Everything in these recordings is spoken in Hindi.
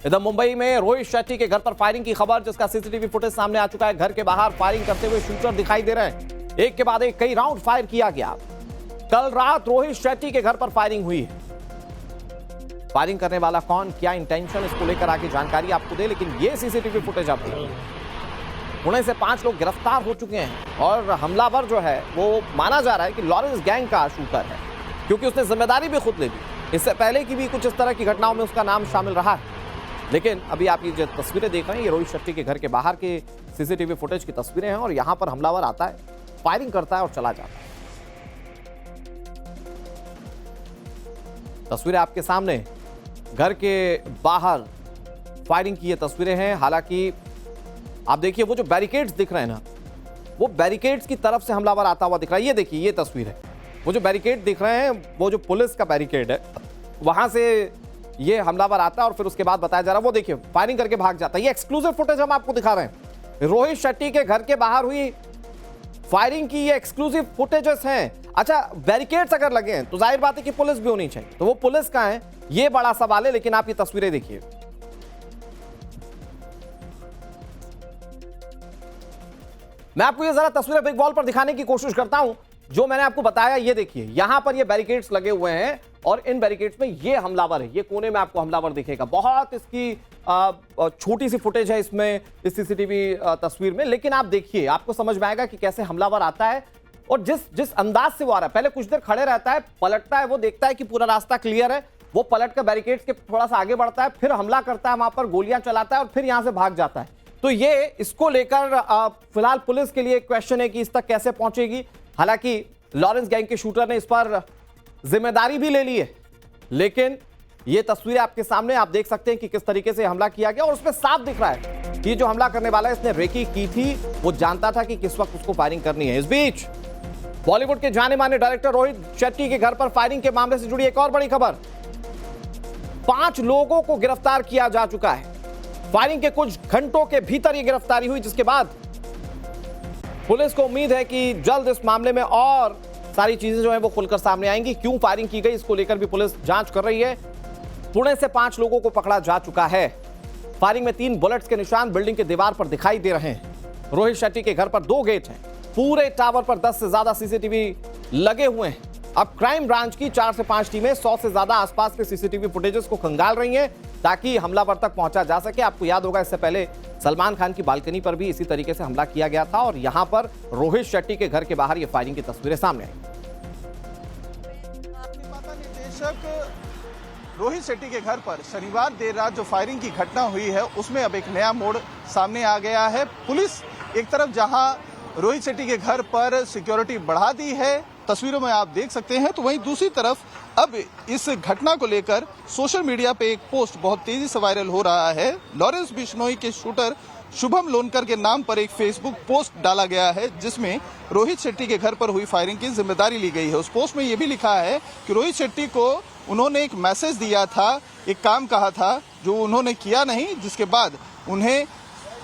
इधर मुंबई में रोहित शेट्टी के घर पर फायरिंग की खबर, जिसका सीसीटीवी फुटेज सामने आ चुका है। घर के बाहर फायरिंग करते हुए शूटर दिखाई दे रहे हैं। एक के बाद एक कई राउंड फायर किया गया। कल रात रोहित शेट्टी के घर पर फायरिंग हुई है। फायरिंग करने वाला कौन, क्या इंटेंशन, इसको लेकर आगे जानकारी आपको दे, लेकिन ये सीसीटीवी फुटेज आप देखिए। पुणे से 5 लोग गिरफ्तार हो चुके हैं और हमलावर जो है वो माना जा रहा है कि लॉरेंस गैंग का शूटर है, क्योंकि उसने जिम्मेदारी भी खुद ले ली। इससे पहले की भी कुछ इस तरह की घटनाओं में उसका नाम शामिल रहा है। लेकिन अभी आप ये जो तस्वीरें देख रहे हैं, ये रोहित शेट्टी के घर के बाहर के सीसीटीवी फुटेज की तस्वीरें हैं और यहां पर हमलावर आता है, फायरिंग करता है और चला जाता है। तस्वीरें आपके सामने, घर के बाहर फायरिंग की ये तस्वीरें हैं। हालांकि आप देखिए वो जो बैरिकेड्स दिख रहे हैं ना, वो बैरिकेड्स की तरफ से हमलावर आता हुआ दिख रहा है। ये देखिए, ये तस्वीर है, वो जो बैरिकेड दिख रहे हैं, वो जो पुलिस का बैरिकेड है, वहां से ये हमलावर आता है और फिर उसके बाद बताया जा रहा है, वो देखिए फायरिंग करके भाग जाता है। ये एक्सक्लूसिव फुटेज हम आपको दिखा रहे हैं। रोहित शेट्टी के घर के बाहर हुई फायरिंग की ये एक्सक्लूसिव फुटेजेस हैं। अच्छा, बैरिकेड्स अगर लगे हैं तो जाहिर बात है कि पुलिस भी होनी चाहिए, तो वो पुलिस का है, ये बड़ा सवाल है। लेकिन आप ये तस्वीरें देखिए, मैं आपको ये जरा तस्वीरें बिग वॉल पर दिखाने की कोशिश करता हूं। जो मैंने आपको बताया, ये देखिए, यहां पर ये बैरिकेड्स लगे हुए हैं और इन बैरिकेड्स में ये हमलावर है। ये कोने में आपको हमलावर दिखेगा। बहुत इसकी छोटी सी फुटेज है इसमें, इस सीसीटीवी तस्वीर में, लेकिन आप देखिए, आपको समझ में आएगा कि कैसे हमलावर आता है और जिस अंदाज से वो आ रहा है। पहले कुछ देर खड़े रहता है, पलटता है, वो देखता है कि पूरा रास्ता क्लियर है, वो पलट कर बैरिकेड्स के थोड़ा सा आगे बढ़ता है, फिर हमला करता है, वहां पर गोलियां चलाता है और फिर यहां से भाग जाता है। तो ये इसको लेकर फिलहाल पुलिस के लिए क्वेश्चन है कि इस तक कैसे पहुंचेगी। हालांकि लॉरेंस गैंग के शूटर ने इस पर जिम्मेदारी भी ले ली है, लेकिन ये तस्वीरें आपके सामने, आप देख सकते हैं कि किस तरीके से हमला किया गया और उसमें साफ दिख रहा है कि जो हमला करने वाला है, इसने रेकी की थी, वो जानता था कि किस वक्त उसको फायरिंग करनी है। इस बीच बॉलीवुड के जाने माने डायरेक्टर रोहित शेट्टी के घर पर फायरिंग के मामले से जुड़ी एक और बड़ी खबर। 5 लोगों को गिरफ्तार किया जा चुका है। फायरिंग के कुछ घंटों के भीतर यह गिरफ्तारी हुई, जिसके बाद पुलिस को उम्मीद है कि जल्द इस मामले में और सारी चीजें जो है वो खुलकर सामने आएंगी। क्यों फायरिंग की गई, इसको लेकर भी पुलिस जांच कर रही है। पुणे से 5 लोगों को पकड़ा जा चुका है। फायरिंग में 3 बुलेट्स के निशान बिल्डिंग के दीवार पर दिखाई दे रहे हैं। रोहित शेट्टी के घर पर 2 गेट हैं। पूरे टावर पर 10 से ज्यादा सीसीटीवी लगे हुए हैं। अब क्राइम ब्रांच की 4 से 5 टीमें 100 से ज्यादा आसपास के सीसीटीवी फुटेजेस को खंगाल रही हैं, ताकि हमलावर तक पहुंचा जा सके। आपको याद होगा, इससे पहले सलमान खान की बालकनी पर भी इसी तरीके से हमला किया गया था और यहां पर रोहित शेट्टी के घर के बाहर ये फायरिंग की तस्वीरें सामने आई। निदेशक रोहित शेट्टी के घर पर शनिवार देर रात जो फायरिंग की घटना हुई है, उसमें अब एक नया मोड़ सामने आ गया है। पुलिस एक तरफ जहां रोहित शेट्टी के घर पर सिक्योरिटी बढ़ा दी है, तस्वीरों में आप देख सकते हैं, तो वहीं दूसरी तरफ अब इस घटना को लेकर सोशल मीडिया पे एक पोस्ट बहुत तेजी से वायरल हो रहा है। लॉरेंस बिश्नोई के शूटर शुभम लोनकर के नाम पर एक फेसबुक पोस्ट डाला गया है, जिसमें रोहित शेट्टी के घर पर हुई फायरिंग की जिम्मेदारी ली गई है। उस पोस्ट में यह भी लिखा है कि रोहित शेट्टी को उन्होंने एक मैसेज दिया था, एक काम कहा था, जो उन्होंने किया नहीं, जिसके बाद उन्हें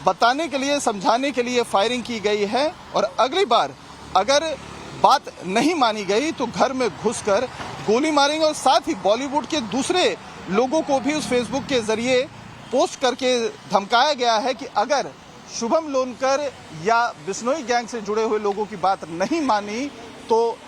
बताने के लिए, समझाने के लिए फायरिंग की गई है और अगली बार अगर बात नहीं मानी गई तो घर में घुसकर गोली मारेंगे। और साथ ही बॉलीवुड के दूसरे लोगों को भी उस फेसबुक के जरिए पोस्ट करके धमकाया गया है कि अगर शुभम लोनकर या बिश्नोई गैंग से जुड़े हुए लोगों की बात नहीं मानी तो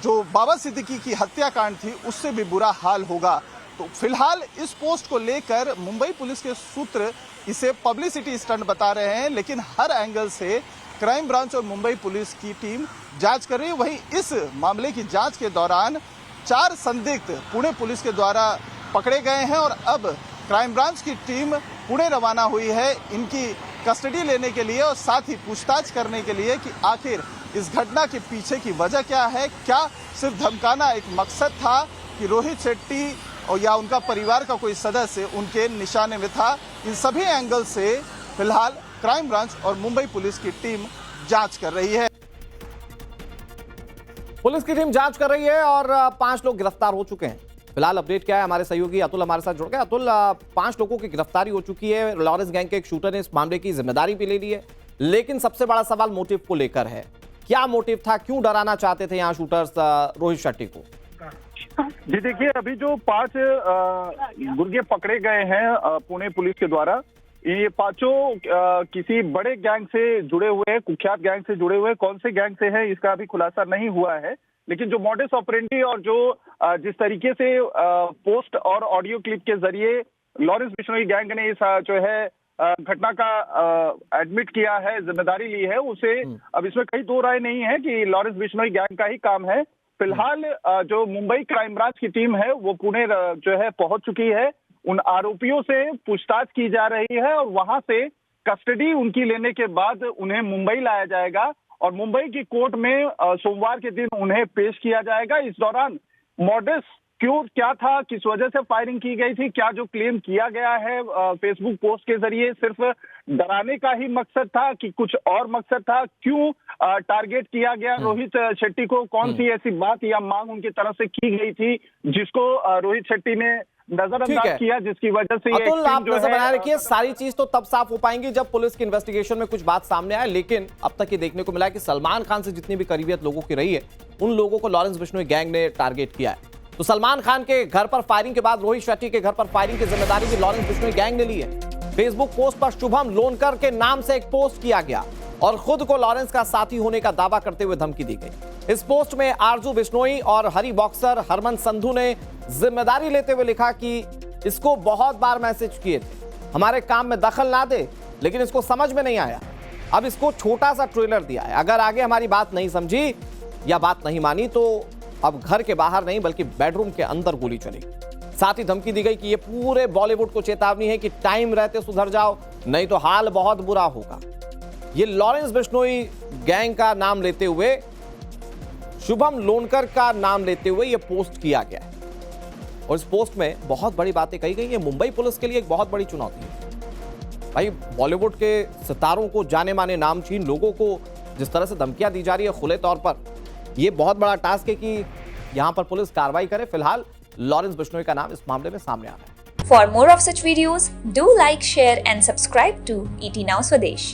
जो बाबा सिद्दीकी की हत्याकांड थी उससे भी बुरा हाल होगा। तो फिलहाल इस पोस्ट को लेकर मुंबई पुलिस के सूत्र इसे पब्लिसिटी स्टंट बता रहे हैं, लेकिन हर एंगल से क्राइम ब्रांच और मुंबई पुलिस की टीम जांच कर रही है। वहीं इस मामले की जांच के दौरान 4 संदिग्ध पुणे पुलिस के द्वारा पकड़े गए हैं और अब क्राइम ब्रांच की टीम पुणे रवाना हुई है इनकी कस्टडी लेने के लिए और साथ ही पूछताछ करने के लिए कि आखिर इस घटना के पीछे की वजह क्या है। क्या सिर्फ धमकाना एक मकसद था कि रोहित शेट्टी और या उनका परिवार का कोई सदस्य उनके निशाने में था। इन सभी एंगल से फिलहाल क्राइम ब्रांच और मुंबई पुलिस की टीम जांच कर रही है। पुलिस की टीम जांच कर रही है और 5 लोग गिरफ्तार हो चुके हैं। फिलहाल अपडेट क्या है, हमारे सहयोगी अतुल हमारे साथ जुड़ गए। अतुल, 5 लोगों की गिरफ्तारी हो चुकी है। लॉरेंस गैंग के एक शूटर ने इस मामले की जिम्मेदारी भी ले ली है, लेकिन सबसे बड़ा सवाल मोटिव को लेकर है। क्या मोटिव था, क्यों डराना चाहते थे यहाँ शूटर्स रोहित शेट्टी को? जी देखिए, अभी जो 5 गुर्गे पकड़े गए हैं पुणे पुलिस के द्वारा, ये पांचों किसी बड़े गैंग से जुड़े हुए हैं, कुख्यात गैंग से जुड़े हुए हैं। कौन से गैंग से हैं इसका अभी खुलासा नहीं हुआ है, लेकिन जो मॉडस ऑपरेंडी और जो जिस तरीके से पोस्ट और ऑडियो क्लिप के जरिए लॉरेंस बिश्नोई गैंग ने इस जो है घटना का एडमिट किया है, जिम्मेदारी ली है, उसे अब इसमें कहीं दो राय नहीं है कि लॉरेंस बिश्नोई गैंग का ही काम है। फिलहाल जो मुंबई क्राइम ब्रांच की टीम है वो पुणे जो है पहुंच चुकी है। उन आरोपियों से पूछताछ की जा रही है और वहां से कस्टडी उनकी लेने के बाद उन्हें मुंबई लाया जाएगा और मुंबई की कोर्ट में सोमवार के दिन उन्हें पेश किया जाएगा। इस दौरान मॉडस क्या था, किस वजह से फायरिंग की गई थी, क्या जो क्लेम किया गया है फेसबुक पोस्ट के जरिए सिर्फ डराने का ही मकसद था कि कुछ और मकसद था, क्यों टारगेट किया गया रोहित शेट्टी को, कौन सी ऐसी बात या मांग उनकी तरफ से की गई थी जिसको रोहित शेट्टी ने नजरअंदाज किया, जिसकी वजह से अतुल आप नजर बनाए रखिए। सारी चीज तो तब साफ हो पाएंगी जब पुलिस की इन्वेस्टिगेशन में कुछ बात सामने आए, लेकिन अब तक ये देखने को मिला कि सलमान खान से जितनी भी करीबियत लोगों की रही है उन लोगों को लॉरेंस बिश्नोई गैंग ने टारगेट किया है। तो सलमान खान के घर पर फायरिंग के बाद रोहित शेट्टी के घर पर फायरिंग की जिम्मेदारी भी लॉरेंस बिश्नोई गैंग ने ली है। फेसबुक पोस्ट पर शुभम लोनकर के नाम से एक पोस्ट किया गया और खुद को लॉरेंस का साथी होने का दावा करते हुए धमकी दी गई। इस पोस्ट में आरजू बिश्नोई और हरी बॉक्सर हरमन संधू ने जिम्मेदारी लेते हुए लिखा कि इसको बहुत बार मैसेज किए थे, हमारे काम में दखल ना दे, लेकिन इसको समझ में नहीं आया। अब इसको छोटा सा ट्रेलर दिया है, अगर आगे हमारी बात नहीं समझी या बात नहीं मानी तो अब घर के बाहर नहीं बल्कि बेडरूम के अंदर गोली चलेगी। साथ ही धमकी दी गई कि ये पूरे बॉलीवुड को चेतावनी है कि टाइम रहते सुधर जाओ, नहीं तो हाल बहुत बुरा होगा। ये लॉरेंस बिश्नोई गैंग का नाम लेते हुए, शुभम लोनकर का नाम लेते हुए ये पोस्ट किया गया है और इस पोस्ट में बहुत बड़ी बातें कही गई है। मुंबई पुलिस के लिए एक बहुत बड़ी चुनौती है भाई। बॉलीवुड के सितारों को, जाने माने नामचीन लोगों को जिस तरह से धमकियां दी जा रही है खुले तौर पर, ये बहुत बड़ा टास्क है कि यहां पर पुलिस कार्रवाई करे। फिलहाल लॉरेंस बिश्नोई का नाम इस मामले में सामने आ रहा है। For more of such videos, do like, share and subscribe to ET Now Swadesh.